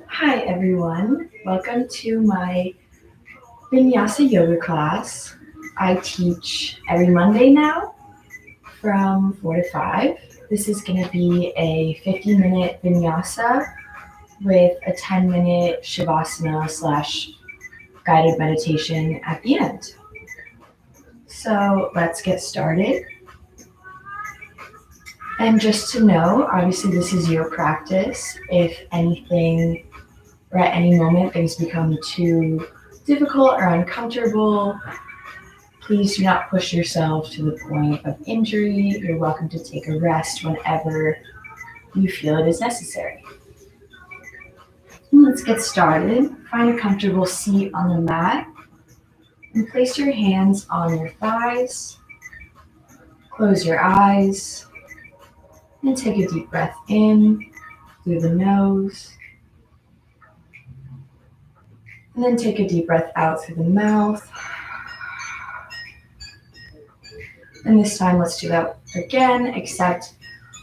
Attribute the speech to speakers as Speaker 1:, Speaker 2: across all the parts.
Speaker 1: Hi everyone, welcome to my Vinyasa yoga class. I teach every Monday now from 4 to 5. This is going to be a 50-minute Vinyasa with a 10-minute Shavasana / guided meditation at the end. So let's get started. And just to know, obviously this is your practice. If anything or at any moment things become too difficult or uncomfortable, please do not push yourself to the point of injury. You're welcome to take a rest whenever you feel it is necessary. Let's get started. Find a comfortable seat on the mat and place your hands on your thighs. Close your eyes and take a deep breath in through the nose. And then take a deep breath out through the mouth. And this time, let's do that again, except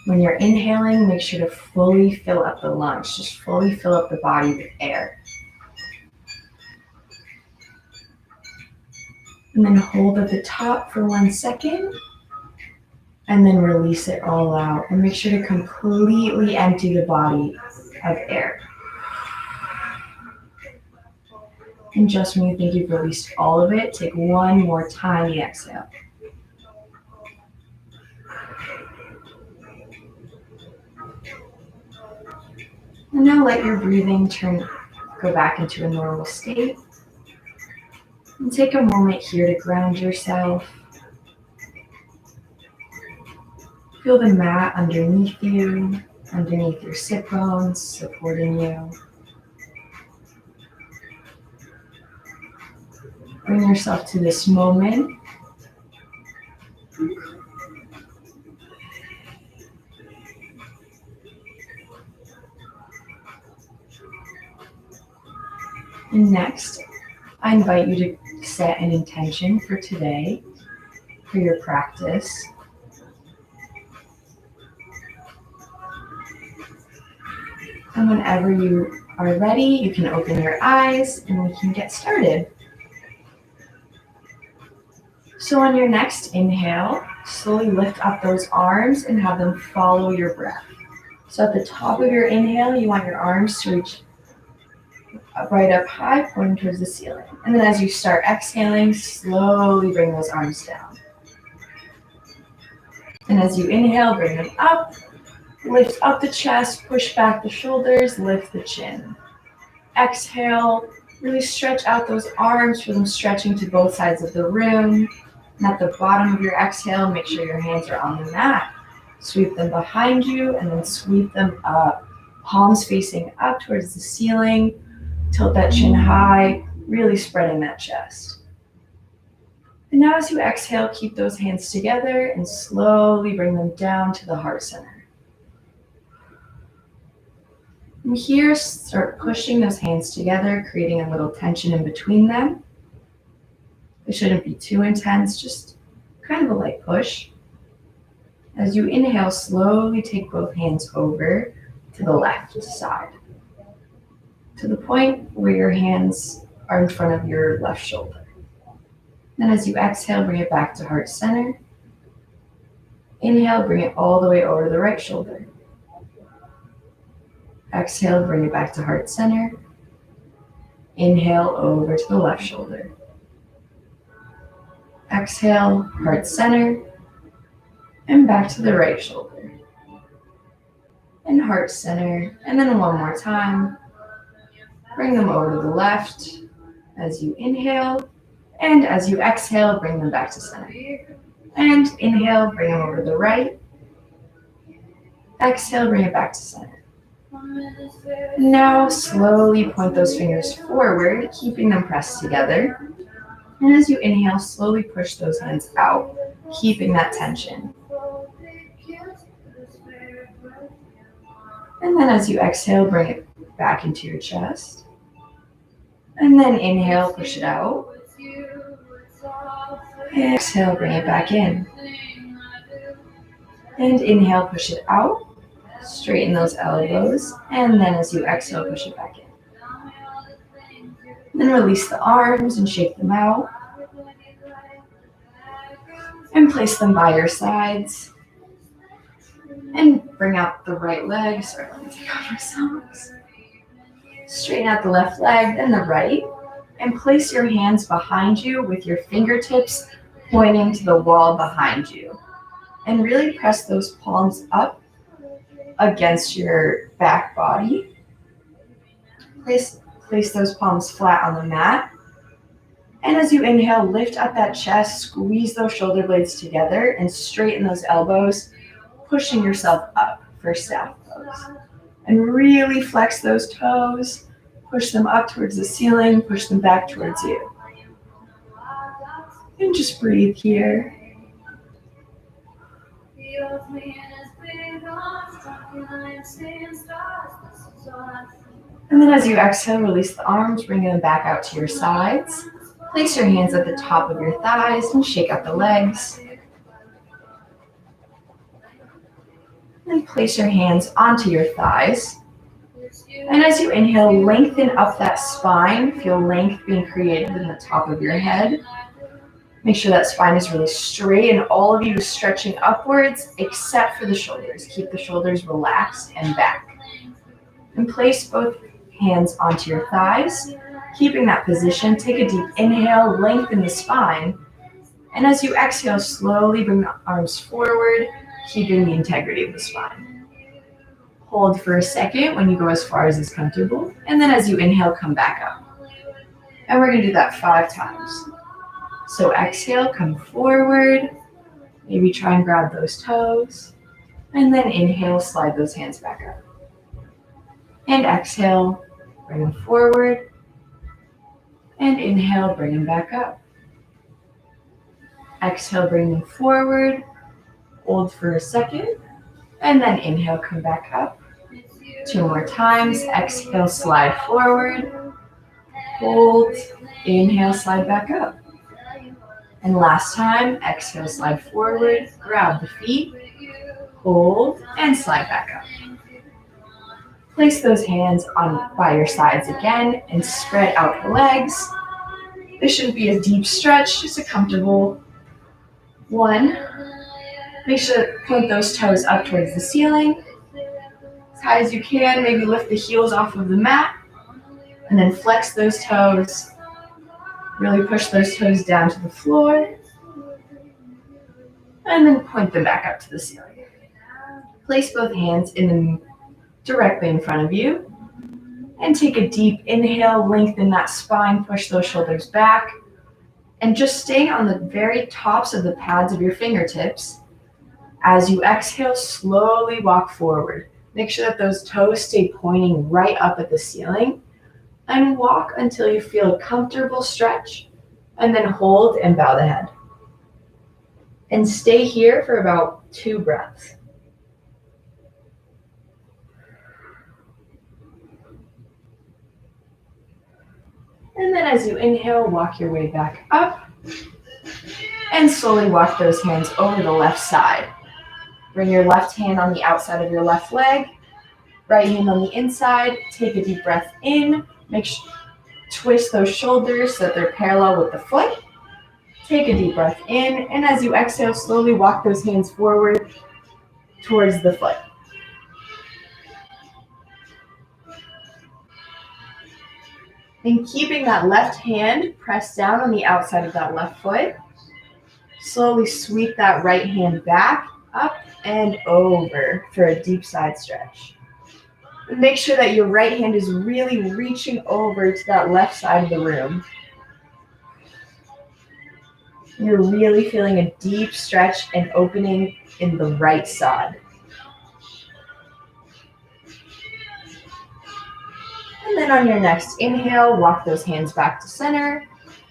Speaker 1: when you're inhaling, make sure to fully fill up the lungs. Just fully fill up the body with air. And then hold at the top for 1 second. And then release it all out. And make sure to completely empty the body of air. And just when you think you've released all of it, take one more tiny exhale. And now let your breathing go back into a normal state. And take a moment here to ground yourself. Feel the mat underneath you, underneath your sit bones, supporting you. Bring yourself to this moment. And next, I invite you to set an intention for today, for your practice. And whenever you are ready, you can open your eyes and we can get started. So on your next inhale, slowly lift up those arms and have them follow your breath. So at the top of your inhale, you want your arms to reach right up high, pointing towards the ceiling. And then as you start exhaling, slowly bring those arms down. And as you inhale, bring them up, lift up the chest, push back the shoulders, lift the chin. Exhale, really stretch out those arms, feel them stretching to both sides of the room. And at the bottom of your exhale, make sure your hands are on the mat. Sweep them behind you and then sweep them up. Palms facing up towards the ceiling. Tilt that chin high, really spreading that chest. And now as you exhale, keep those hands together and slowly bring them down to the heart center. And here, start pushing those hands together, creating a little tension in between them. It shouldn't be too intense, just kind of a light push. As you inhale, slowly take both hands over to the left side, to the point where your hands are in front of your left shoulder. Then as you exhale, bring it back to heart center. Inhale, bring it all the way over to the right shoulder. Exhale, bring it back to heart center. Inhale, over to the left shoulder. Exhale, heart center, and back to the right shoulder. And heart center, and then one more time. Bring them over to the left as you inhale, and as you exhale, bring them back to center. And inhale, bring them over to the right. Exhale, bring it back to center. Now slowly point those fingers forward, keeping them pressed together. And as you inhale, slowly push those hands out, keeping that tension. And then as you exhale, bring it back into your chest. And then inhale, push it out. Exhale, bring it back in. And inhale, push it out. Straighten those elbows. And then as you exhale, push it back in. Then release the arms and shake them out. And place them by your sides. And bring out the right leg. Sorry, let me take off my socks. Straighten out the left leg, then the right. And place your hands behind you with your fingertips pointing to the wall behind you. And really press those palms up against your back body. Place those palms flat on the mat. And as you inhale, lift up that chest, squeeze those shoulder blades together, and straighten those elbows, pushing yourself up for staff pose. And really flex those toes, push them up towards the ceiling, push them back towards you. And just breathe here. And then as you exhale, release the arms, bring them back out to your sides. Place your hands at the top of your thighs and shake out the legs. And place your hands onto your thighs. And as you inhale, lengthen up that spine. Feel length being created in the top of your head. Make sure that spine is really straight and all of you is stretching upwards except for the shoulders. Keep the shoulders relaxed and back. And place both hands onto your thighs. Keeping that position, take a deep inhale, lengthen the spine. And as you exhale, slowly bring the arms forward, keeping the integrity of the spine. Hold for a second when you go as far as is comfortable. And then as you inhale, come back up. And we're going to do that 5 times. So exhale, come forward. Maybe try and grab those toes. And then inhale, slide those hands back up. And exhale, bring them forward. And inhale, bring them back up. Exhale, bring them forward. Hold for a second. And then inhale, come back up. 2 more times. Exhale, slide forward. Hold. Inhale, slide back up. And last time, exhale, slide forward. Grab the feet. Hold and slide back up. Place those hands by your sides again and spread out the legs. This shouldn't be a deep stretch, just a comfortable one. Make sure to point those toes up towards the ceiling. As high as you can, maybe lift the heels off of the mat. And then flex those toes. Really push those toes down to the floor. And then point them back up to the ceiling. Place both hands directly in front of you. And take a deep inhale, lengthen that spine, push those shoulders back. And just staying on the very tops of the pads of your fingertips. As you exhale, slowly walk forward. Make sure that those toes stay pointing right up at the ceiling. And walk until you feel a comfortable stretch. And then hold and bow the head. And stay here for about 2 breaths. And then as you inhale, walk your way back up. And slowly walk those hands over the left side. Bring your left hand on the outside of your left leg. Right hand on the inside. Take a deep breath in. Twist those shoulders so that they're parallel with the foot. Take a deep breath in. And as you exhale, slowly walk those hands forward towards the foot. And keeping that left hand pressed down on the outside of that left foot, slowly sweep that right hand back, up and over for a deep side stretch. And make sure that your right hand is really reaching over to that left side of the room. You're really feeling a deep stretch and opening in the right side. And then on your next inhale, walk those hands back to center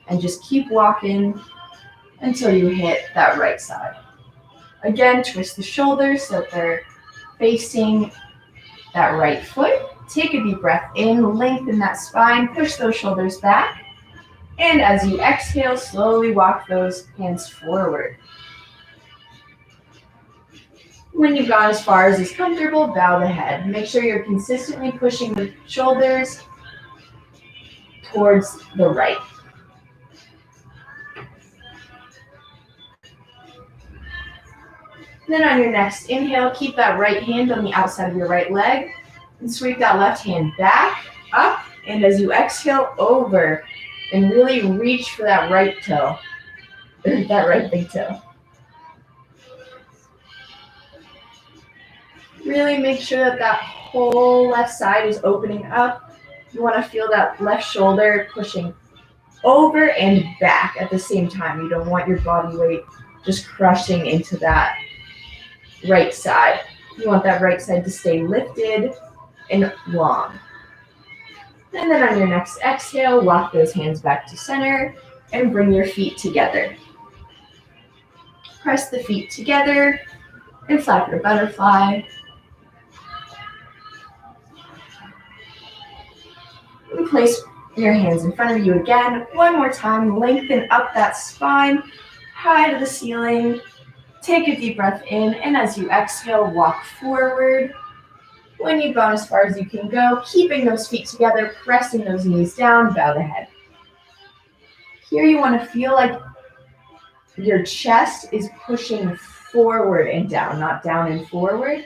Speaker 1: and just keep walking until you hit that right side. Again, twist the shoulders so that they're facing that right foot. Take a deep breath in, lengthen that spine, push those shoulders back. And as you exhale, slowly walk those hands forward. When you've gone as far as is comfortable, bow the head. Make sure you're consistently pushing the shoulders towards the right. Then on your next inhale, keep that right hand on the outside of your right leg and sweep that left hand back, up, and as you exhale, over, and really reach for that right toe, that right big toe. Really make sure that that whole left side is opening up. You want to feel that left shoulder pushing over and back at the same time. You don't want your body weight just crushing into that right side. You want that right side to stay lifted and long. And then on your next exhale, walk those hands back to center and bring your feet together. Press the feet together and flap your butterfly. And place your hands in front of you again. One more time, lengthen up that spine, high to the ceiling. Take a deep breath in, and as you exhale, walk forward. When you've gone as far as you can go, keeping those feet together, pressing those knees down, bow the head. Here you want to feel like your chest is pushing forward and down, not down and forward,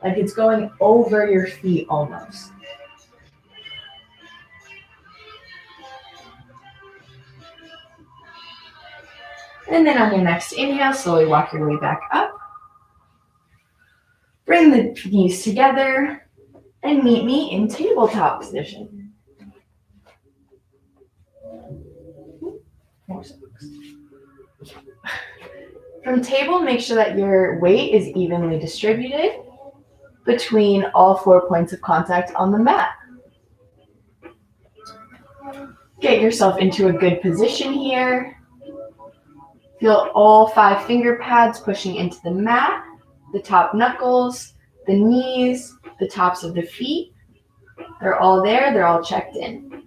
Speaker 1: like it's going over your feet almost. And then on your next inhale, slowly walk your way back up. Bring the knees together and meet me in tabletop position. From table, make sure that your weight is evenly distributed between all 4 points of contact on the mat. Get yourself into a good position here. Feel all 5 finger pads pushing into the mat, the top knuckles, the knees, the tops of the feet. They're all there, they're all checked in.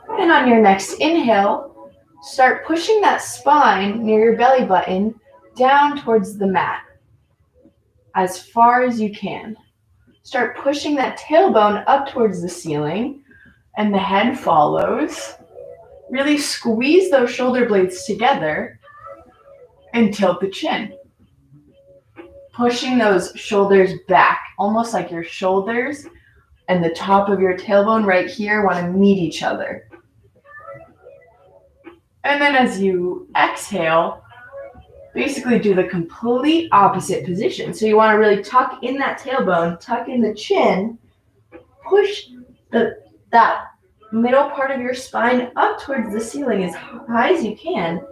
Speaker 1: And on your next inhale, start pushing that spine near your belly button down towards the mat as far as you can. Start pushing that tailbone up towards the ceiling and the head follows. Really squeeze those shoulder blades together and tilt the chin. Pushing those shoulders back, almost like your shoulders and the top of your tailbone right here want to meet each other. And then as you exhale, basically do the complete opposite position. So you want to really tuck in that tailbone, tuck in the chin, push that middle part of your spine up towards the ceiling as high as you can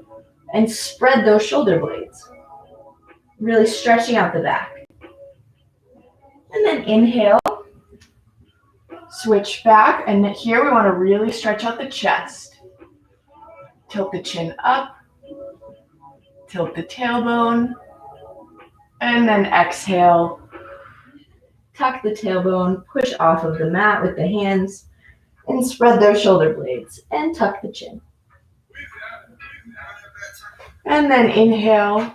Speaker 1: and spread those shoulder blades, really stretching out the back. And then inhale, switch back, and here we want to really stretch out the chest. Tilt the chin up, tilt the tailbone, and then exhale, tuck the tailbone, push off of the mat with the hands, and spread those shoulder blades and tuck the chin. And then inhale.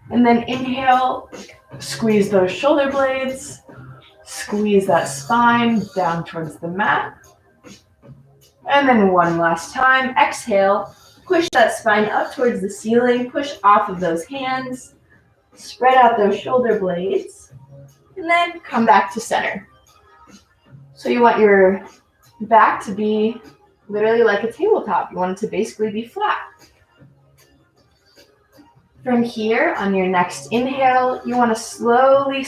Speaker 1: And then inhale, squeeze those shoulder blades, squeeze that spine down towards the mat. And then one last time, exhale, push that spine up towards the ceiling, push off of those hands, spread out those shoulder blades, and then come back to center. So you want your back to be literally like a tabletop. You want it to basically be flat. From here, on your next inhale, you want to slowly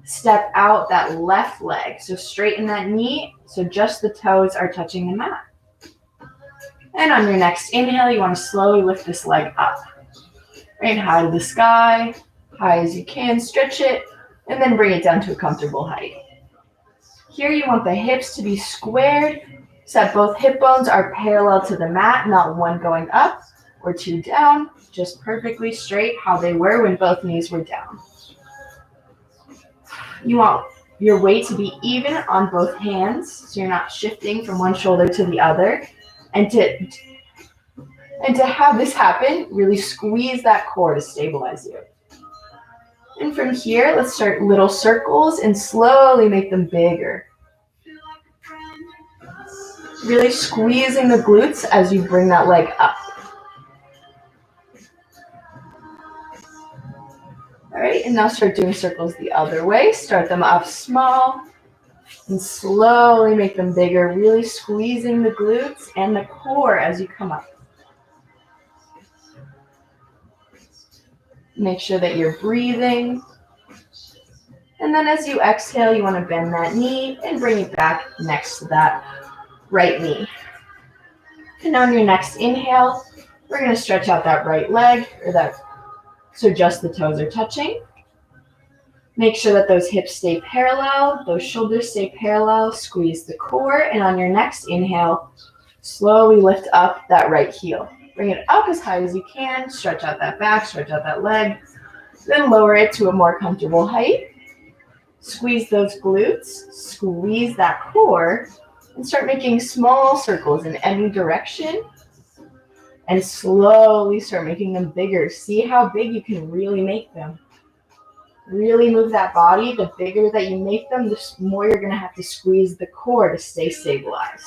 Speaker 1: step out that left leg. So straighten that knee, so just the toes are touching the mat. And on your next inhale, you want to slowly lift this leg up. Right high to the sky, high as you can, stretch it, and then bring it down to a comfortable height. Here you want the hips to be squared, so that both hip bones are parallel to the mat, not one going up or two down, just perfectly straight how they were when both knees were down. You want your weight to be even on both hands, so you're not shifting from one shoulder to the other, and to And to have this happen, really squeeze that core to stabilize you. And from here, let's start little circles and slowly make them bigger. Really squeezing the glutes as you bring that leg up. All right, and now start doing circles the other way. Start them off small and slowly make them bigger, really squeezing the glutes and the core as you come up. Make sure that you're breathing. And then as you exhale, you want to bend that knee and bring it back next to that right knee. And on your next inhale, we're going to stretch out that right leg, so just the toes are touching. Make sure that those hips stay parallel, those shoulders stay parallel, squeeze the core, and on your next inhale, slowly lift up that right heel. Bring it up as high as you can, stretch out that back, stretch out that leg, then lower it to a more comfortable height. Squeeze those glutes, squeeze that core, and start making small circles in any direction. And slowly start making them bigger. See how big you can really make them. Really move that body. The bigger that you make them, the more you're going to have to squeeze the core to stay stabilized.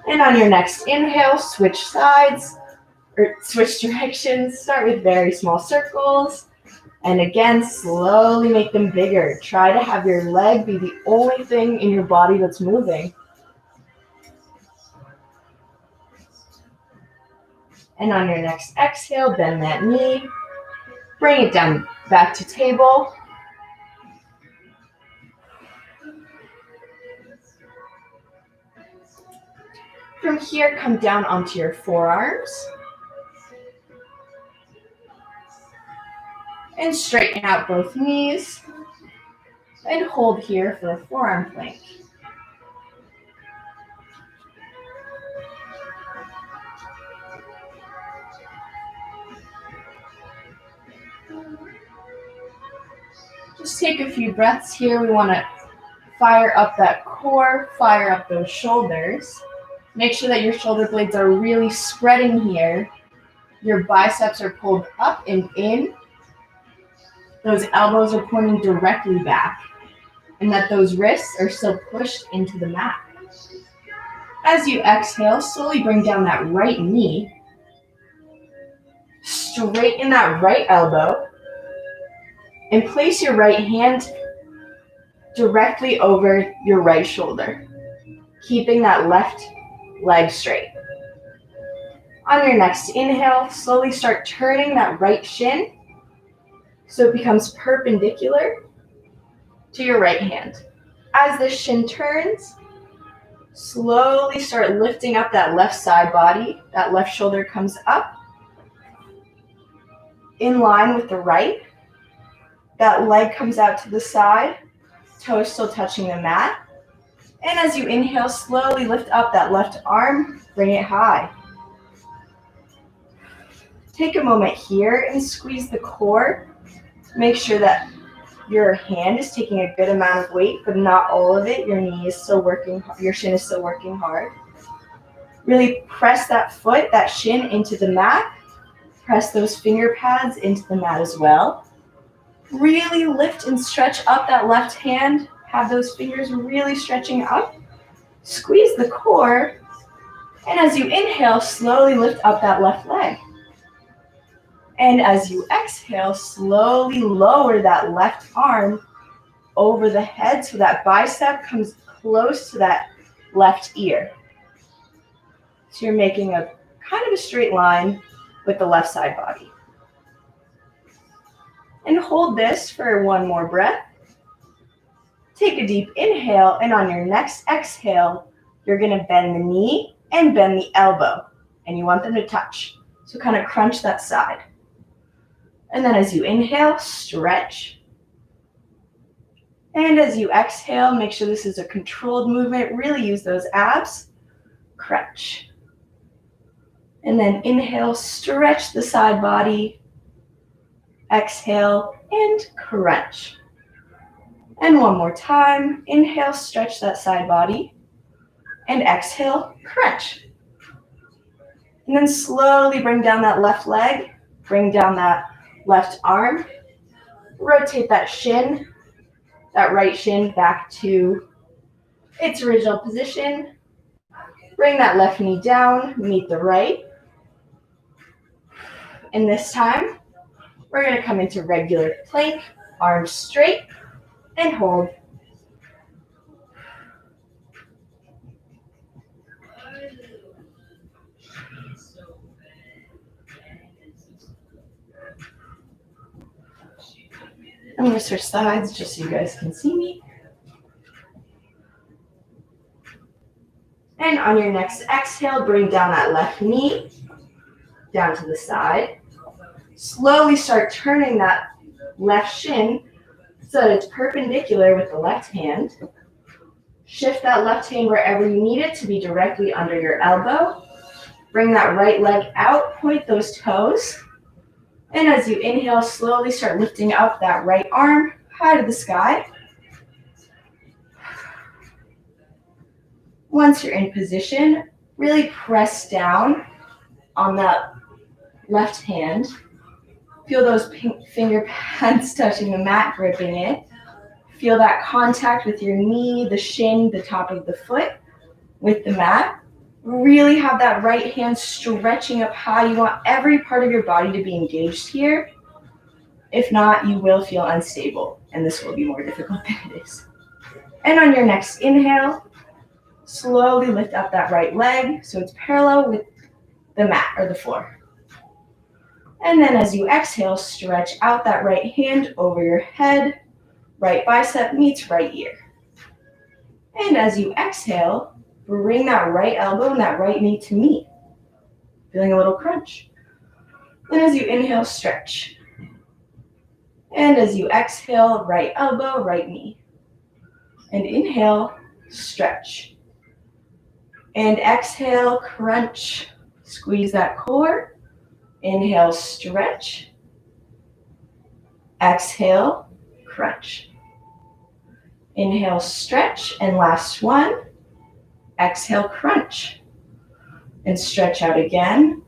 Speaker 1: And on your next inhale, switch sides or switch directions. Start with very small circles. And again, slowly make them bigger. Try to have your leg be the only thing in your body that's moving. And on your next exhale, bend that knee. Bring it down back to table. From here, come down onto your forearms. And straighten out both knees. And hold here for a forearm plank. Just take a few breaths here. We want to fire up that core, fire up those shoulders. Make sure that your shoulder blades are really spreading here. Your biceps are pulled up and in. Those elbows are pointing directly back. And that those wrists are still pushed into the mat. As you exhale, slowly bring down that right knee. Straighten that right elbow. And place your right hand directly over your right shoulder, keeping that left leg straight. On your next inhale, slowly start turning that right shin so it becomes perpendicular to your right hand. As the shin turns, slowly start lifting up that left side body. That left shoulder comes up in line with the right. That leg comes out to the side, toes still touching the mat. And as you inhale, slowly lift up that left arm, bring it high. Take a moment here and squeeze the core. Make sure that your hand is taking a good amount of weight, but not all of it. Your knee is still working, your shin is still working hard. Really press that foot, that shin into the mat. Press those finger pads into the mat as well. Really lift and stretch up that left hand. Have those fingers really stretching up. Squeeze the core. And as you inhale, slowly lift up that left leg. And as you exhale, slowly lower that left arm over the head so that bicep comes close to that left ear. So you're making a kind of a straight line with the left side body. And hold this for one more breath. Take a deep inhale, and on your next exhale, you're going to bend the knee and bend the elbow. And you want them to touch. So kind of crunch that side. And then as you inhale, stretch. And as you exhale, make sure this is a controlled movement. Really use those abs. Crunch. And then inhale, stretch the side body. Exhale and crunch. And one more time. Inhale, stretch that side body. And exhale, crunch. And then slowly bring down that left leg, bring down that left arm, rotate that shin, that right shin back to its original position. Bring that left knee down, meet the right. And this time, we're going to come into regular plank, arms straight, and hold. I'm going to switch sides just so you guys can see me. And on your next exhale, bring down that left knee, down to the side. Slowly start turning that left shin so that it's perpendicular with the left hand. Shift that left hand wherever you need it to be directly under your elbow. Bring that right leg out, point those toes. And as you inhale, slowly start lifting up that right arm high to the sky. Once you're in position, really press down on that left hand. Feel those finger pads touching the mat, gripping it. Feel that contact with your knee, the shin, the top of the foot with the mat. Really have that right hand stretching up high. You want every part of your body to be engaged here. If not, you will feel unstable, and this will be more difficult than it is. And on your next inhale, slowly lift up that right leg so it's parallel with the mat or the floor. And then as you exhale, stretch out that right hand over your head. Right bicep meets right ear. And as you exhale, bring that right elbow and that right knee to meet. Feeling a little crunch. And as you inhale, stretch. And as you exhale, right elbow, right knee. And inhale, stretch. And exhale, crunch. Squeeze that core. Inhale, stretch. Exhale, crunch. Inhale, stretch. And last one. Exhale, crunch. And stretch out again.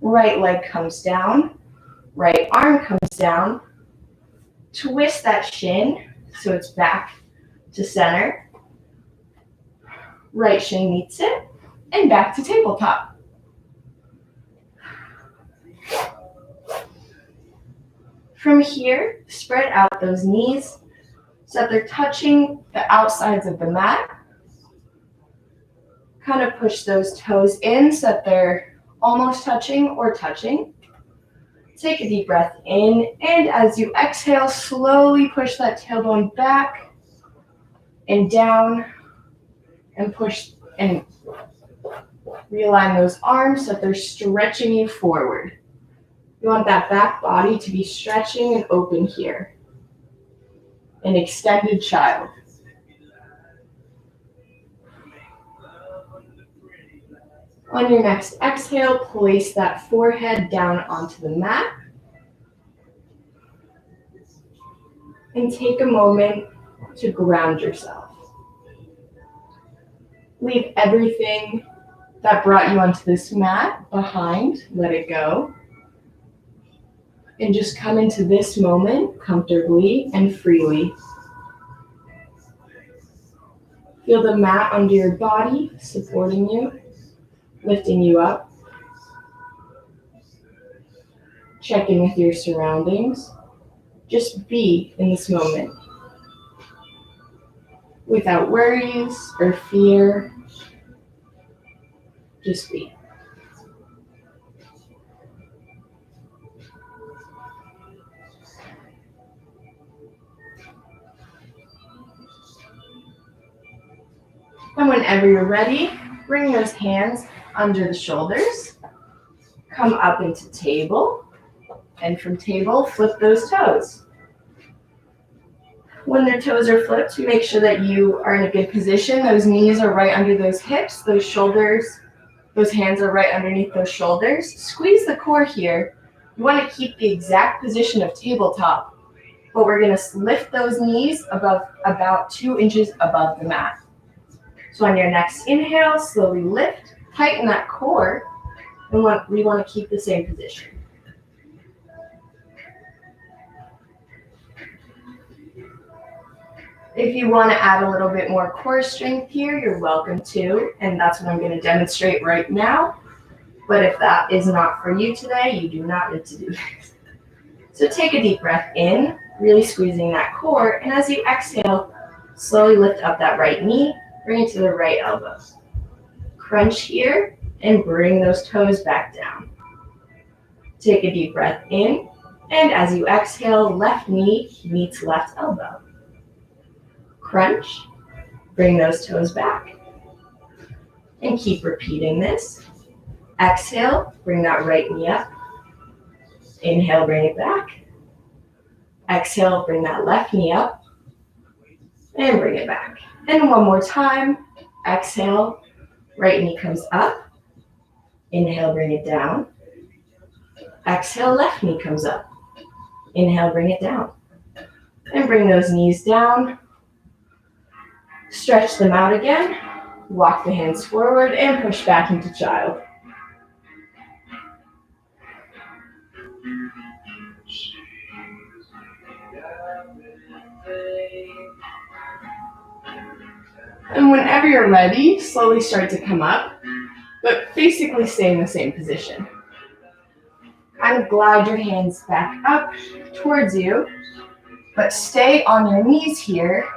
Speaker 1: Right leg comes down. Right arm comes down. Twist that shin so it's back to center. Right shin meets it. And back to tabletop. From here, spread out those knees so that they're touching the outsides of the mat. Kind of push those toes in so that they're almost touching or touching. Take a deep breath in, and as you exhale, slowly push that tailbone back and down and push and realign those arms so that they're stretching you forward. You want that back body to be stretching and open here. An extended child. On your next exhale, place that forehead down onto the mat. And take a moment to ground yourself. Leave everything that brought you onto this mat behind. Let it go. And just come into this moment comfortably and freely. Feel the mat under your body supporting you, lifting you up. Check in with your surroundings. Just be in this moment. Without worries or fear, just be. And whenever you're ready, bring those hands under the shoulders. Come up into table. And from table, flip those toes. When their toes are flipped, make sure that you are in a good position. Those knees are right under those hips, those shoulders, those hands are right underneath those shoulders. Squeeze the core here. You want to keep the exact position of tabletop, but we're going to lift those knees above about 2 inches above the mat. So on your next inhale, slowly lift, tighten that core, and we want to keep the same position. If you want to add a little bit more core strength here, you're welcome to, and that's what I'm going to demonstrate right now. But if that is not for you today, you do not need to do this. So take a deep breath in, really squeezing that core, and as you exhale, slowly lift up that right knee, bring it to the right elbow. Crunch here, and bring those toes back down. Take a deep breath in, and as you exhale, left knee meets left elbow. Crunch, bring those toes back. And keep repeating this. Exhale, bring that right knee up. Inhale, bring it back. Exhale, bring that left knee up. And bring it back. And one more time. Exhale, right knee comes up. Inhale, bring it down. Exhale, left knee comes up. Inhale, bring it down. And bring those knees down. Stretch them out again. Walk the hands forward and push back into child. And whenever you're ready, slowly start to come up, but basically stay in the same position. Kind of glide your hands back up towards you, but stay on your knees here.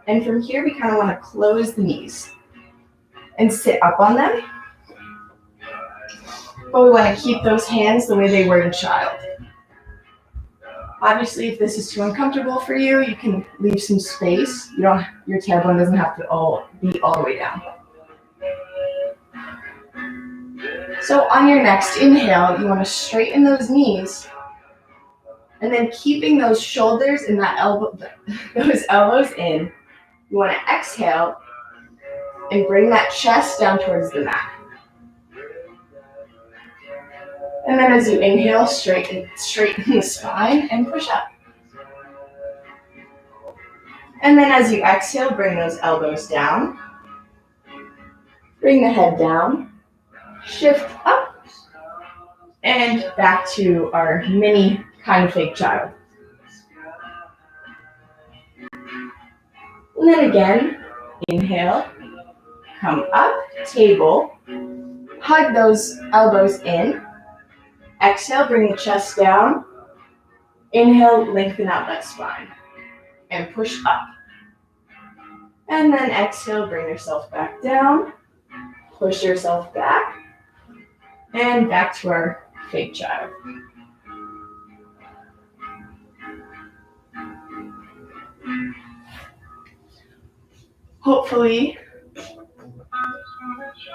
Speaker 1: And from here, we kind of want to close the knees and sit up on them. But we want to keep those hands the way they were in child. Obviously, if this is too uncomfortable for you, you can leave some space. Your tailbone doesn't have to be all the way down. So on your next inhale, you want to straighten those knees, and then keeping those shoulders and those elbows in. You want to exhale and bring that chest down towards the mat. And then as you inhale, straighten the spine and push up. And then as you exhale, bring those elbows down. Bring the head down. Shift up. And back to our mini kind of fake child. And then again, inhale, come up, table. Hug those elbows in. Exhale, bring the chest down. Inhale, lengthen out that spine. And push up. And then exhale, bring yourself back down. Push yourself back. And back to our fake child. Hopefully,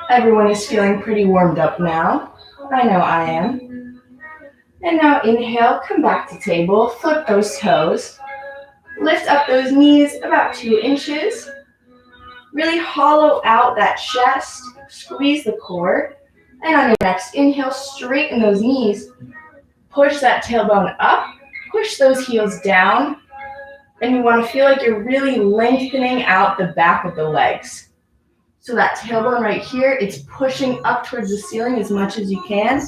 Speaker 1: everyone is feeling pretty warmed up now. I know I am. And now inhale, come back to table, flip those toes, lift up those knees about 2 inches, really hollow out that chest, squeeze the core, and on your next inhale, straighten those knees, push that tailbone up, push those heels down, and you want to feel like you're really lengthening out the back of the legs. So that tailbone right here, it's pushing up towards the ceiling as much as you can.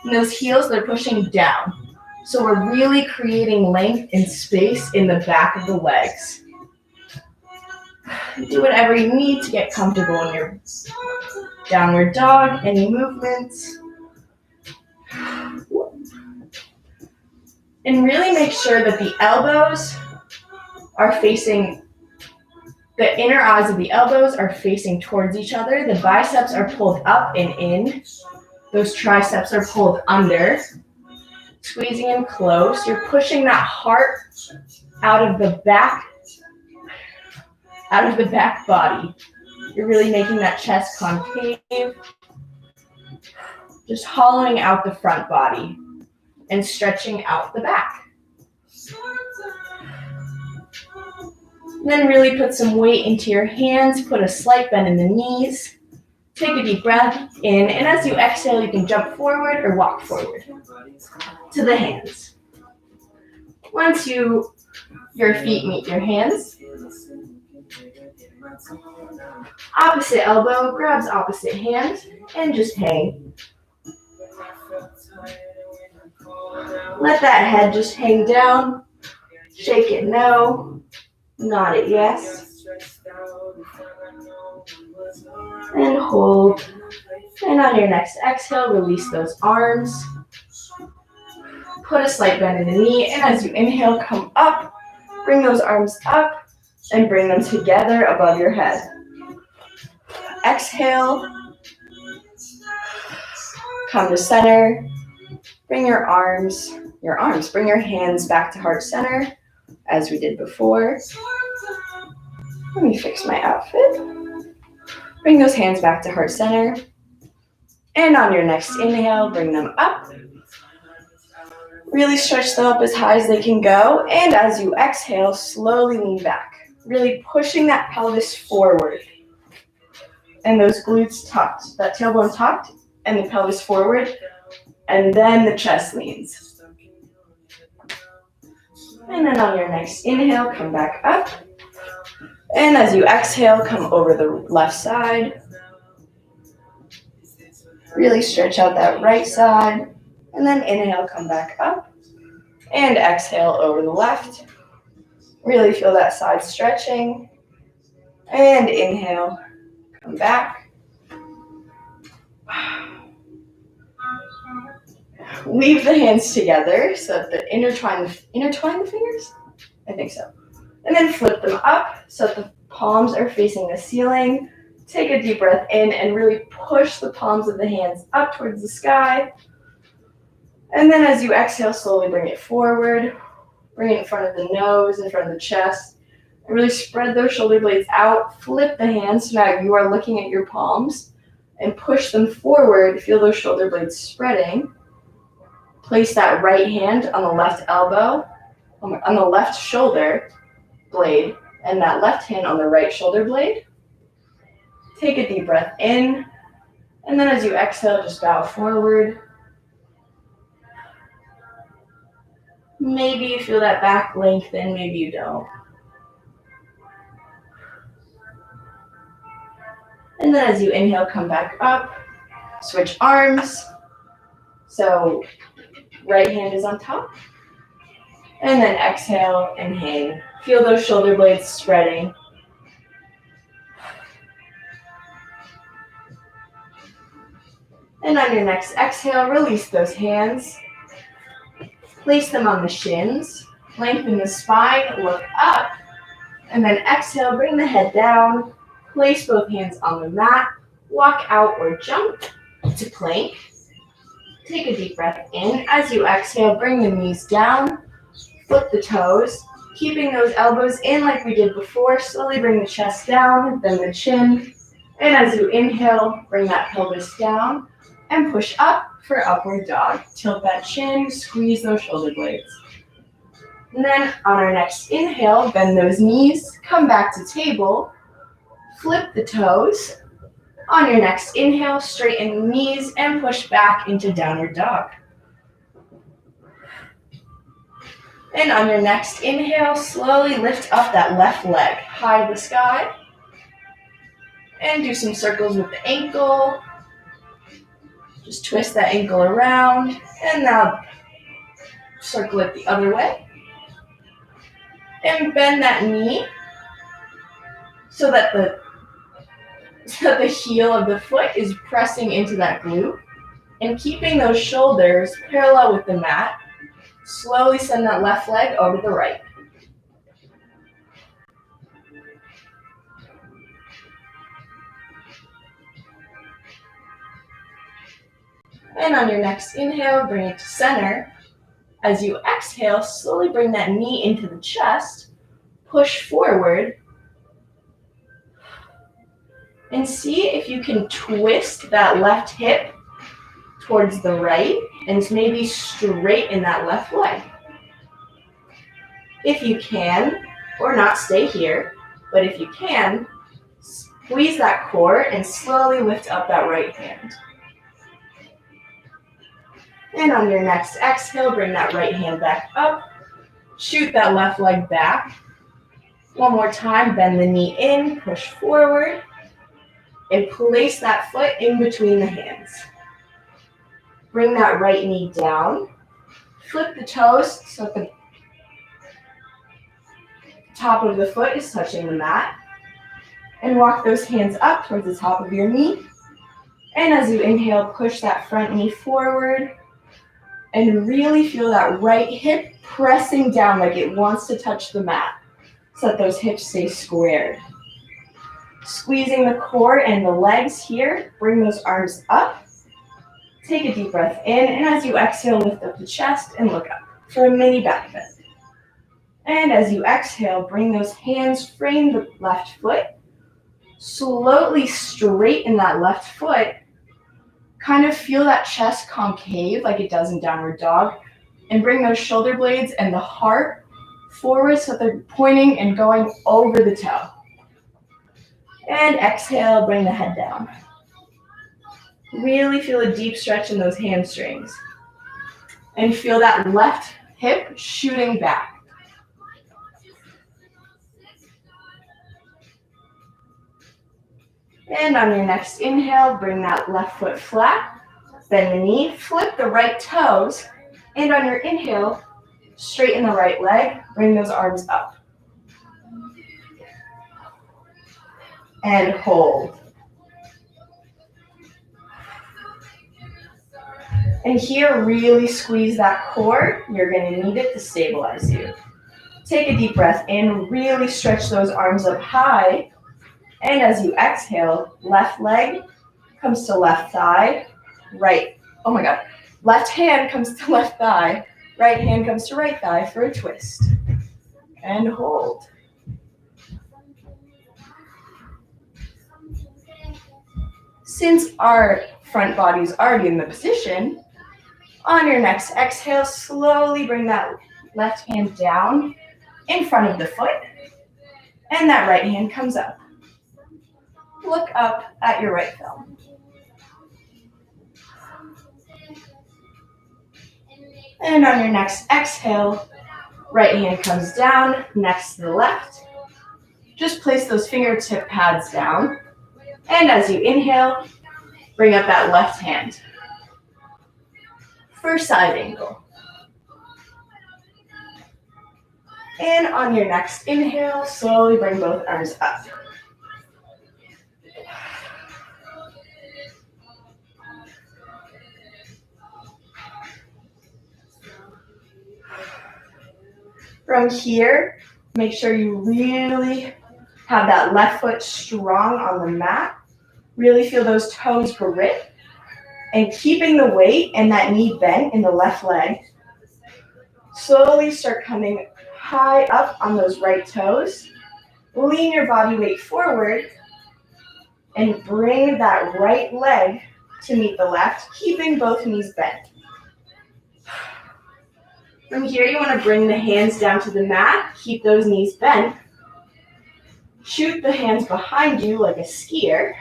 Speaker 1: And those heels, they're pushing down. So we're really creating length and space in the back of the legs. Do whatever you need to get comfortable in your downward dog, any movements. And really make sure that the elbows are facing, the inner eyes of the elbows are facing towards each other. The biceps are pulled up and in. Those triceps are pulled under, squeezing in close. You're pushing that heart out of the back body. You're really making that chest concave, just hollowing out the front body and stretching out the back. And then really put some weight into your hands, put a slight bend in the knees. Take a deep breath in, and as you exhale, you can jump forward or walk forward to the hands. Once your feet meet your hands, Opposite elbow grabs opposite hand and just hang. Let that head just hang down. Shake it no. Nod it yes. And hold. And on your next exhale, release those arms. Put a slight bend in the knee. And as you inhale, come up. Bring those arms up and bring them together above your head. Exhale. Come to center. Bring your hands back to heart center as we did before. Let me fix my outfit. Bring those hands back to heart center. And on your next inhale, bring them up. Really stretch them up as high as they can go. And as you exhale, slowly lean back. Really pushing that pelvis forward. And those glutes tucked, that tailbone tucked, and the pelvis forward. And then the chest leans. And then on your next inhale, come back up. And as you exhale, come over the left side. Really stretch out that right side. And then inhale, come back up. And exhale over the left. Really feel that side stretching. And inhale, come back. Leave the hands together so that intertwine the fingers? I think so. And then flip them up so that the palms are facing the ceiling. Take a deep breath in and really push the palms of the hands up towards the sky. And then as you exhale, slowly bring it forward. Bring it in front of the nose, in front of the chest. And really spread those shoulder blades out. Flip the hands so now you are looking at your palms. And push them forward. Feel those shoulder blades spreading. Place that right hand on the left elbow, on the left shoulder blade, and that left hand on the right shoulder blade. Take a deep breath in, and then as you exhale, just bow forward. Maybe you feel that back lengthen, maybe you don't. And then as you inhale, come back up, switch arms. So right hand is on top. And then exhale and hang. Feel those shoulder blades spreading. And on your next exhale, release those hands. Place them on the shins. Lengthen the spine, look up. And then exhale, bring the head down. Place both hands on the mat. Walk out or jump to plank. Take a deep breath in. As you exhale, bring the knees down. Flip the toes. Keeping those elbows in like we did before. Slowly bring the chest down, then the chin. And as you inhale, bring that pelvis down. And push up for upward dog. Tilt that chin, squeeze those shoulder blades. And then on our next inhale, bend those knees. Come back to table. Flip the toes. On your next inhale, straighten the knees and push back into downward dog. And on your next inhale, slowly lift up that left leg, high to the sky. And do some circles with the ankle. Just twist that ankle around. And now circle it the other way. And bend that knee so that the heel of the foot is pressing into that glute. And keeping those shoulders parallel with the mat, slowly send that left leg over the right. And on your next inhale, bring it to center. As you exhale, slowly bring that knee into the chest, push forward, and see if you can twist that left hip towards the right and maybe straighten that left leg. If you can, or not, stay here, but if you can, squeeze that core and slowly lift up that right hand. And on your next exhale, bring that right hand back up. Shoot that left leg back. One more time, bend the knee in, push forward, and place that foot in between the hands. Bring that right knee down. Flip the toes so the top of the foot is touching the mat. And walk those hands up towards the top of your knee. And as you inhale, push that front knee forward. And really feel that right hip pressing down like it wants to touch the mat, so that those hips stay squared. Squeezing the core and the legs here. Bring those arms up. Take a deep breath in, and as you exhale, lift up the chest and look up for a mini back bend. And as you exhale, bring those hands, frame the left foot. Slowly straighten that left foot. Kind of feel that chest concave like it does in downward dog. And bring those shoulder blades and the heart forward so they're pointing and going over the toe. And exhale, bring the head down. Really feel a deep stretch in those hamstrings. And feel that left hip shooting back. And on your next inhale, bring that left foot flat. Bend the knee, flip the right toes. And on your inhale, straighten the right leg. Bring those arms up. And hold. And here, really squeeze that core. You're going to need it to stabilize you. Take a deep breath in. Really stretch those arms up high. And as you exhale, left leg comes to left thigh. Right. Oh my God. Left hand comes to left thigh. Right hand comes to right thigh for a twist. And hold. Since our front body is already in the position, on your next exhale, slowly bring that left hand down in front of the foot, and that right hand comes up. Look up at your right thumb. And on your next exhale, right hand comes down next to the left. Just place those fingertip pads down. And as you inhale, bring up that left hand for side angle. And on your next inhale, slowly bring both arms up. From here, make sure you really have that left foot strong on the mat. Really feel those toes grip. And keeping the weight and that knee bent in the left leg. Slowly start coming high up on those right toes. Lean your body weight forward. And bring that right leg to meet the left, keeping both knees bent. From here, you want to bring the hands down to the mat. Keep those knees bent. Shoot the hands behind you like a skier.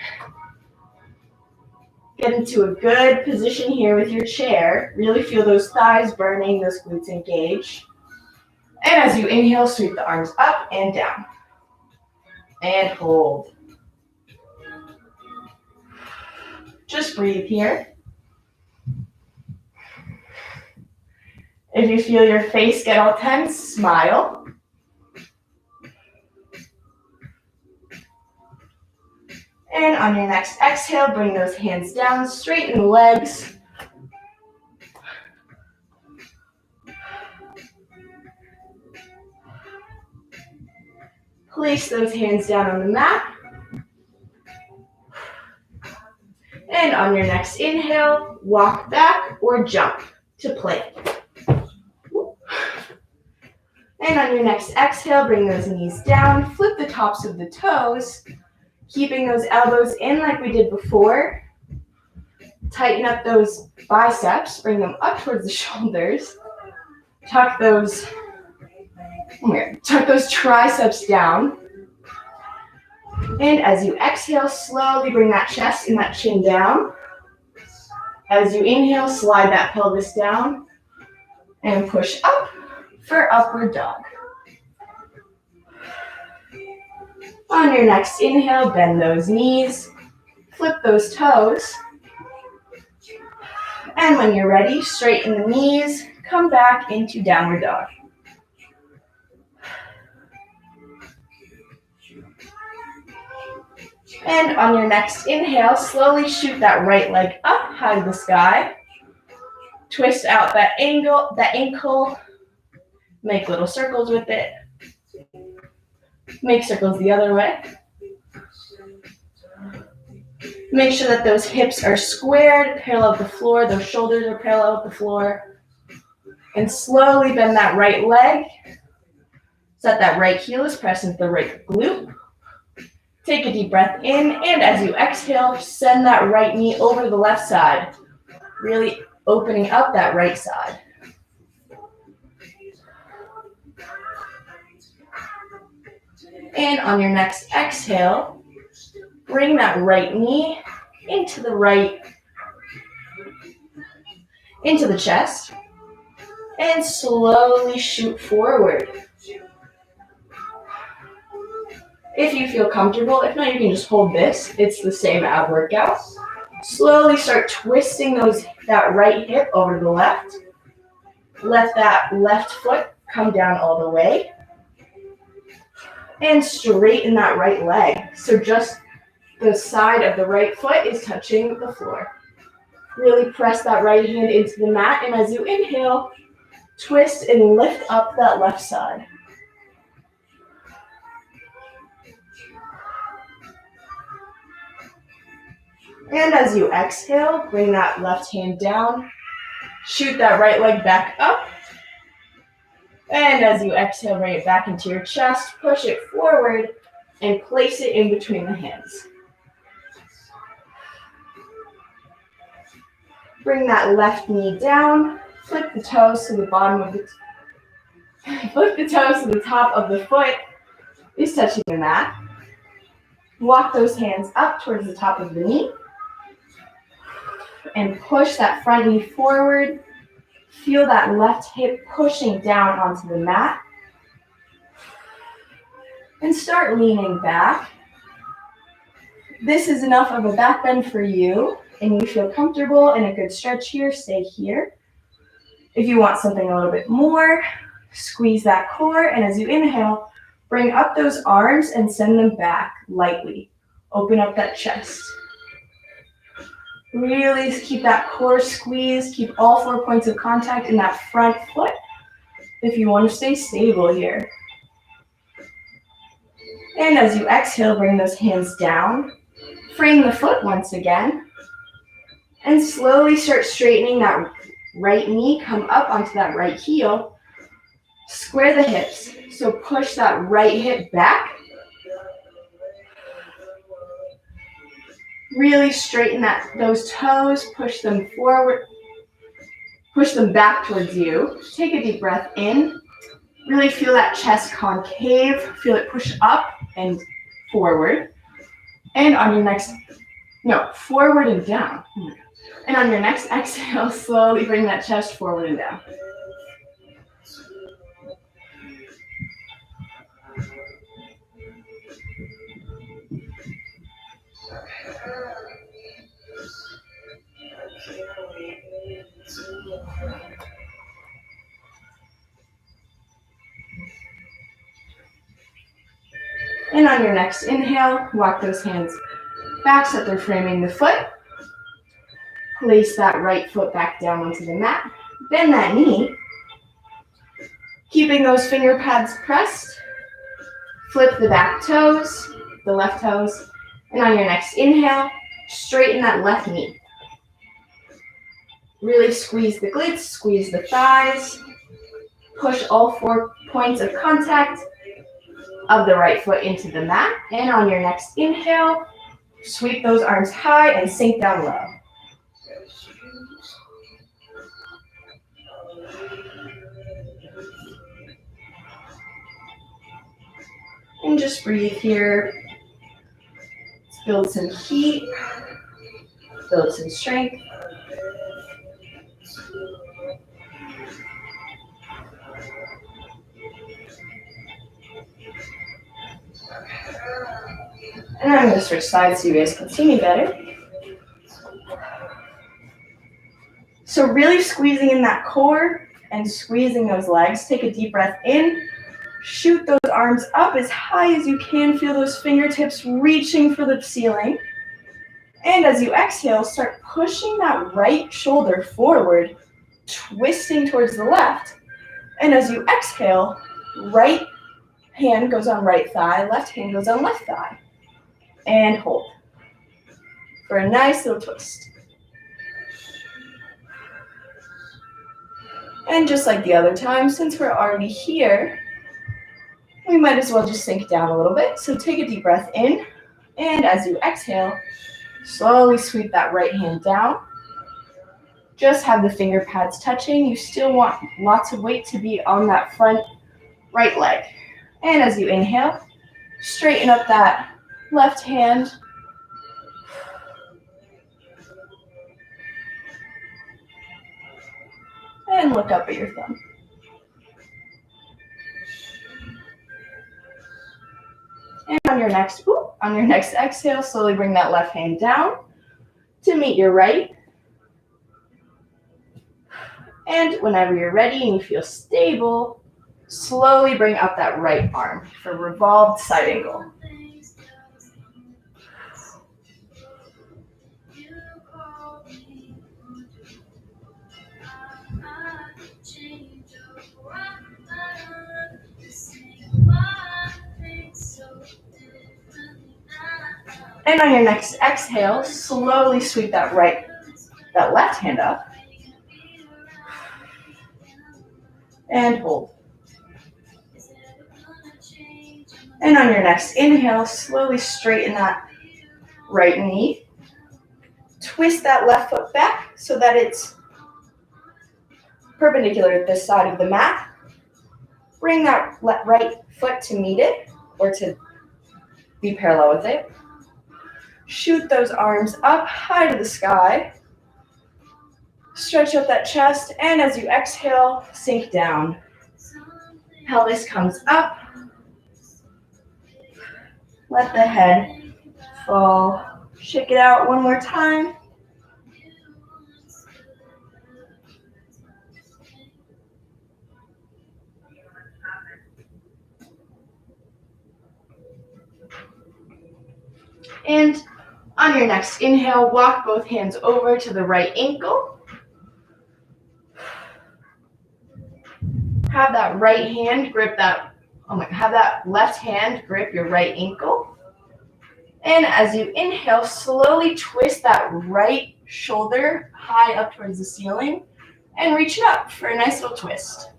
Speaker 1: Get into a good position here with your chair. Really feel those thighs burning, those glutes engaged. And as you inhale, sweep the arms up and down. And hold. Just breathe here. If you feel your face get all tense, smile. And on your next exhale, bring those hands down, straighten the legs. Place those hands down on the mat. And on your next inhale, walk back or jump to plank. And on your next exhale, bring those knees down, flip the tops of the toes, keeping those elbows in like we did before. Tighten up those biceps, bring them up towards the shoulders. Tuck those triceps down. And as you exhale, slowly bring that chest and that chin down. As you inhale, slide that pelvis down and push up for upward dog. On your next inhale, bend those knees, flip those toes. And when you're ready, straighten the knees, come back into downward dog. And on your next inhale, slowly shoot that right leg up high to the sky. Twist out that ankle. Make little circles with it. Make circles the other way. Make sure that those hips are squared, parallel with the floor. Those shoulders are parallel with the floor. And slowly bend that right leg. So that right heel is pressed into the right glute. Take a deep breath in, and as you exhale, send that right knee over to the left side, really opening up that right side. And on your next exhale, bring that right knee into the chest, and slowly shoot forward. If you feel comfortable, if not, you can just hold this. It's the same ab workout. Slowly start twisting that right hip over to the left. Let that left foot come down all the way. And straighten that right leg. So just the side of the right foot is touching the floor. Really press that right hand into the mat. And as you inhale, twist and lift up that left side. And as you exhale, bring that left hand down. Shoot that right leg back up. And as you exhale, bring it back into your chest. Push it forward and place it in between the hands. Bring that left knee down. Flip the toes to the bottom of flip the toes to the top of the foot is touching the mat. Walk those hands up towards the top of the knee. And push that front knee forward. Feel that left hip pushing down onto the mat. And start leaning back. This is enough of a back bend for you, and you feel comfortable and a good stretch here, stay here. If you want something a little bit more, squeeze that core, and as you inhale, bring up those arms and send them back lightly. Open up that chest. Really keep that core squeezed. Keep all 4 points of contact in that front foot if you want to stay stable here. And as you exhale, bring those hands down. Frame the foot once again. And slowly start straightening that right knee. Come up onto that right heel. Square the hips. So push that right hip back. Really straighten those toes, push them forward, push them back towards you. Take a deep breath in. Really feel that chest concave. Feel it push up and forward. And on your forward and down. And on your next exhale, slowly bring that chest forward and down. And on your next inhale, walk those hands back so that they're framing the foot. Place that right foot back down onto the mat. Bend that knee. Keeping those finger pads pressed. Flip the back toes, the left toes. And on your next inhale, straighten that left knee. Really squeeze the glutes, squeeze the thighs. Push all 4 points of contact of the right foot into the mat. And on your next inhale, sweep those arms high and sink down low. And just breathe here. Let's build some heat, build some strength. And I'm going to switch sides so you guys can see me better. So really squeezing in that core and squeezing those legs. Take a deep breath in. Shoot those arms up as high as you can. Feel those fingertips reaching for the ceiling. And as you exhale, start pushing that right shoulder forward, twisting towards the left. And as you exhale, right hand goes on right thigh, left hand goes on left thigh. And hold for a nice little twist. And just like the other time, since we're already here, we might as well just sink down a little bit. So take a deep breath in, and as you exhale, slowly sweep that right hand down. Just have the finger pads touching. You still want lots of weight to be on that front right leg. And as you inhale, straighten up that left hand. And look up at your thumb. And on your next exhale, slowly bring that left hand down to meet your right. And whenever you're ready and you feel stable, slowly bring up that right arm for revolved side angle. And on your next exhale, slowly sweep that left hand up. And hold. And on your next inhale, slowly straighten that right knee. Twist that left foot back so that it's perpendicular to this side of the mat. Bring that right foot to meet it or to be parallel with it. Shoot those arms up high to the sky. Stretch up that chest, and as you exhale, sink down. Pelvis comes up. Let the head fall. Shake it out one more time. And on your next inhale, walk both hands over to the right ankle. Have that right hand grip have that left hand grip your right ankle. And as you inhale, slowly twist that right shoulder high up towards the ceiling and reach it up for a nice little twist.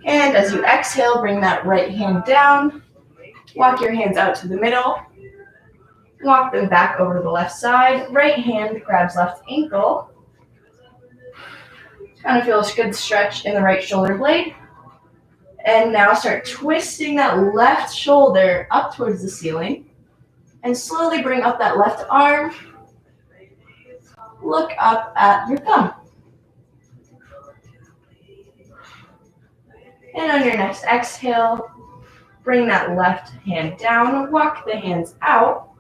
Speaker 1: And as you exhale, bring that right hand down. Walk your hands out to the middle. Walk them back over to the left side. Right hand grabs left ankle. Kind of feel a good stretch in the right shoulder blade. And now start twisting that left shoulder up towards the ceiling. And slowly bring up that left arm. Look up at your thumb. And on your next exhale, bring that left hand down. Walk the hands out.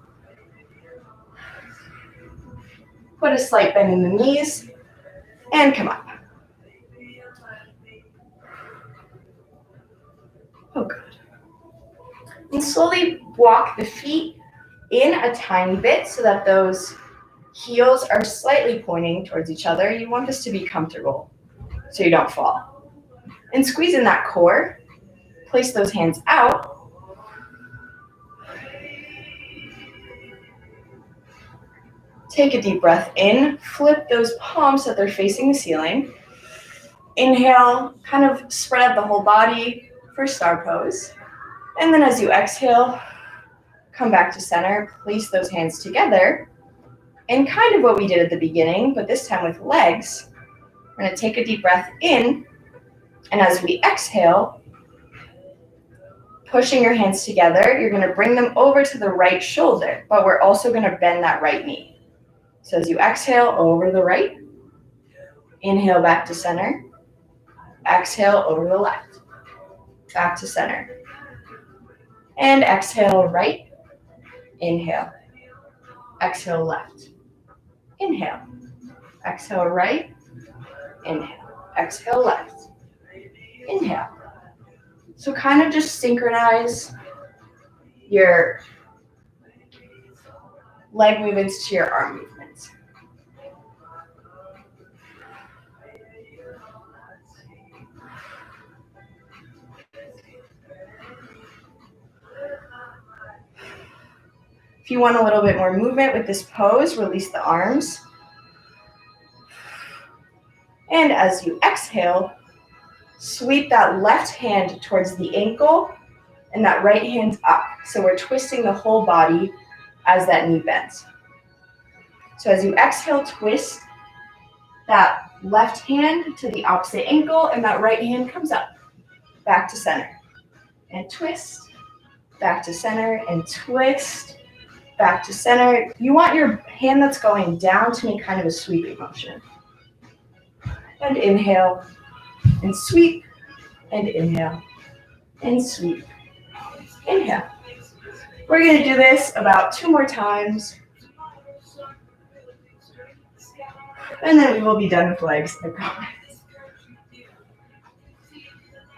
Speaker 1: Put a slight bend in the knees. And come up. Oh, good. And slowly walk the feet in a tiny bit so that those heels are slightly pointing towards each other. You want this to be comfortable so you don't fall. And squeeze in that core. Place those hands out. Take a deep breath in. Flip those palms so that they're facing the ceiling. Inhale, kind of spread out the whole body for star pose. And then as you exhale, come back to center. Place those hands together. And kind of what we did at the beginning, but this time with legs. We're going to take a deep breath in. And as we exhale, pushing your hands together, you're going to bring them over to the right shoulder, but we're also going to bend that right knee. So as you exhale, over the right, inhale back to center, Exhale over the left. Back to center. And exhale right. Inhale. Exhale left. Inhale. Exhale right. Inhale. Exhale left. Inhale. So kind of just synchronize your leg movements to your arm movements. If you want a little bit more movement with this pose, release the arms. And as you exhale, sweep that left hand towards the ankle and that right hand up. So we're twisting the whole body as that knee bends. So as you exhale, twist that left hand to the opposite ankle and that right hand comes up. Back to center. And twist. Back to center and twist. Back to center. You want your hand that's going down to make kind of a sweeping motion. And inhale. And sweep. And inhale. And sweep. Inhale. We're going to do this about 2 more times. And then we will be done with legs, I promise.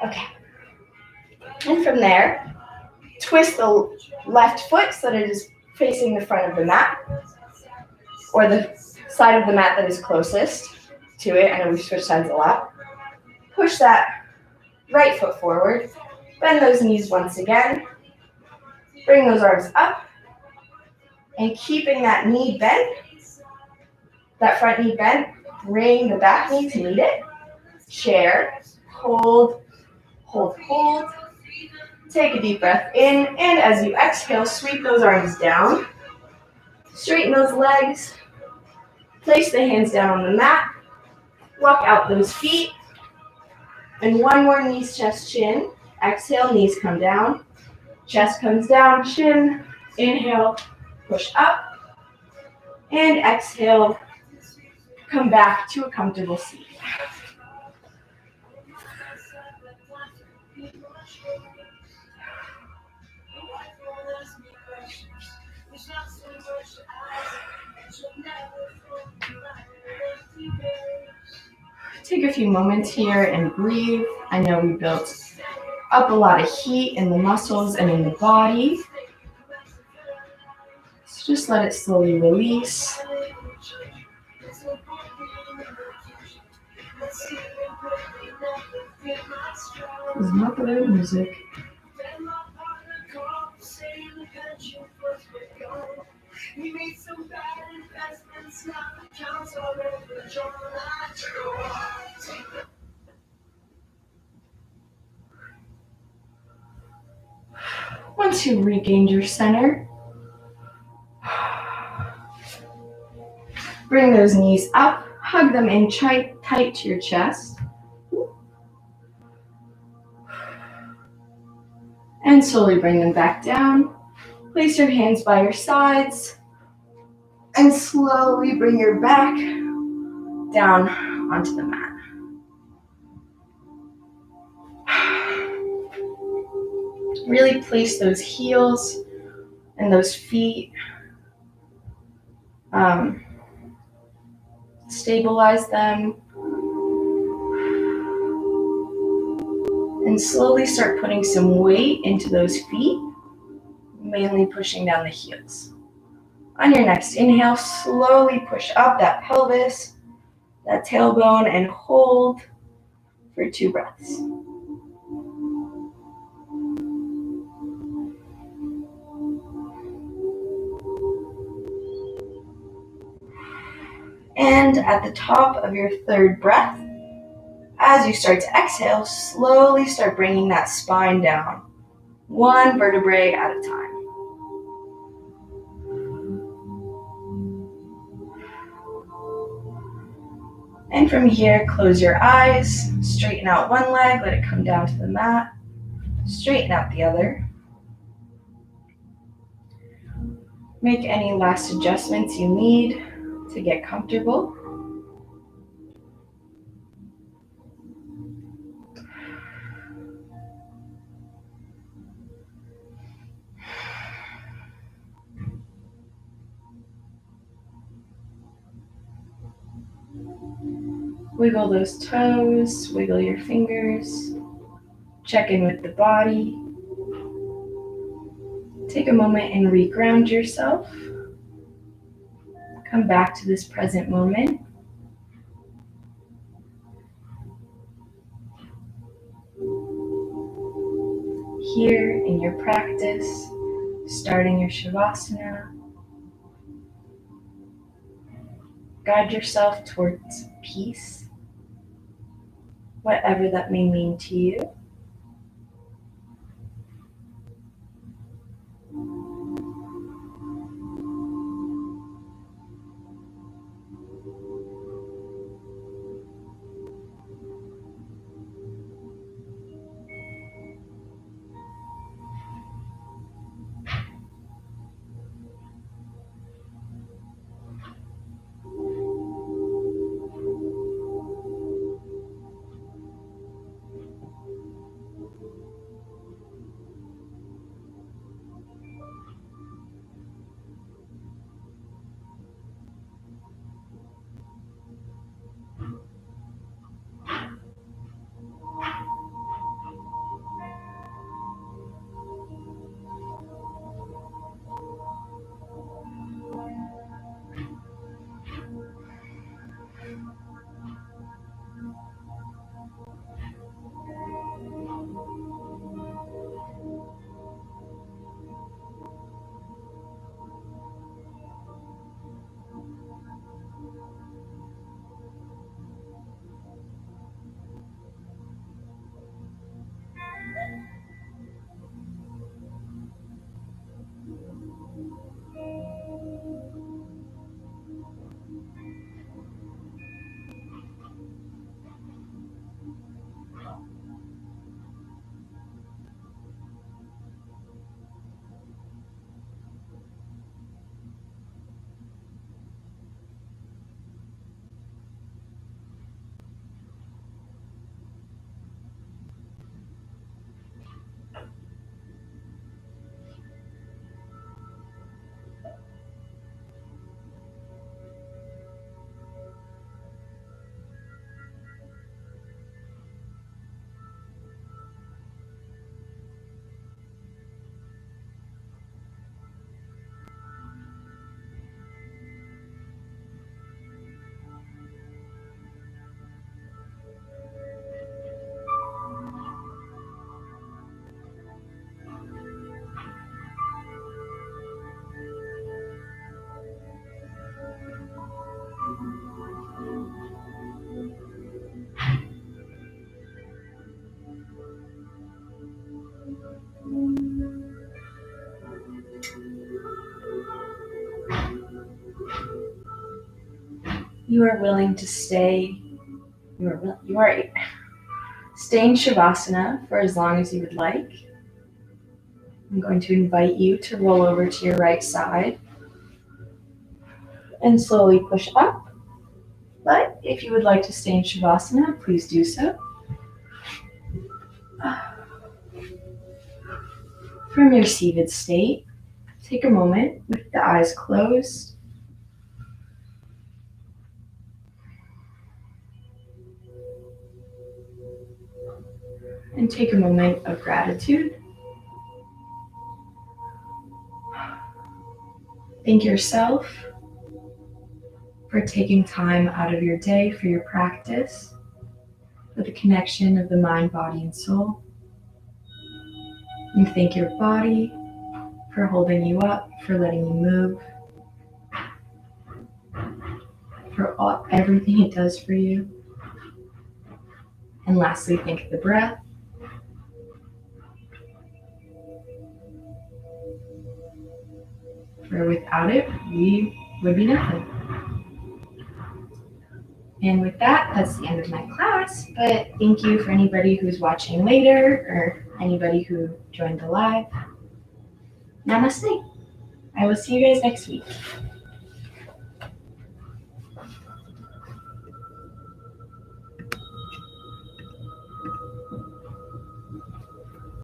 Speaker 1: Okay. And from there, twist the left foot so that it is facing the front of the mat, or the side of the mat that is closest to it. I know we switch sides a lot. Push that right foot forward. Bend those knees once again. Bring those arms up. And keeping that knee bent, that front knee bent, bring the back knee to meet it. Chair, hold, hold, hold. Take a deep breath in, and as you exhale, sweep those arms down. Straighten those legs. Place the hands down on the mat. Walk out those feet. And one more knees, chest, chin. Exhale, knees come down. Chest comes down, chin. Inhale, push up. And exhale, come back to a comfortable seat. Take a few moments here and breathe. I know we built up a lot of heat in the muscles and in the body. So just let it slowly release. This is not the right music. Once you've regained your center, bring those knees up, hug them in tight to your chest. And slowly bring them back down. Place your hands by your sides and slowly bring your back down onto the mat. Really place those heels and those feet. Stabilize them. And slowly start putting some weight into those feet, mainly pushing down the heels. On your next inhale, slowly push up that pelvis, that tailbone, and hold for 2 breaths. And at the top of your 3rd breath, as you start to exhale, slowly start bringing that spine down, 1 vertebrae at a time. And from here, close your eyes, straighten out one leg, let it come down to the mat, straighten out the other. Make any last adjustments you need to get comfortable. Wiggle those toes, wiggle your fingers, check in with the body. Take a moment and reground yourself. Come back to this present moment. Here in your practice, starting your Shavasana, guide yourself towards peace, whatever that may mean to you. You are willing to stay. You are stay in Shavasana for as long as you would like. I'm going to invite you to roll over to your right side and slowly push up. But if you would like to stay in Shavasana, please do so. From your seated state, take a moment with the eyes closed. And take a moment of gratitude. Thank yourself for taking time out of your day for your practice, for the connection of the mind, body, and soul. And thank your body for holding you up, for letting you move, for everything it does for you. And lastly, thank the breath. For without it, we would be nothing. And with that, that's the end of my class. But thank you for anybody who's watching later or anybody who joined the live. Namaste. I will see you guys next week.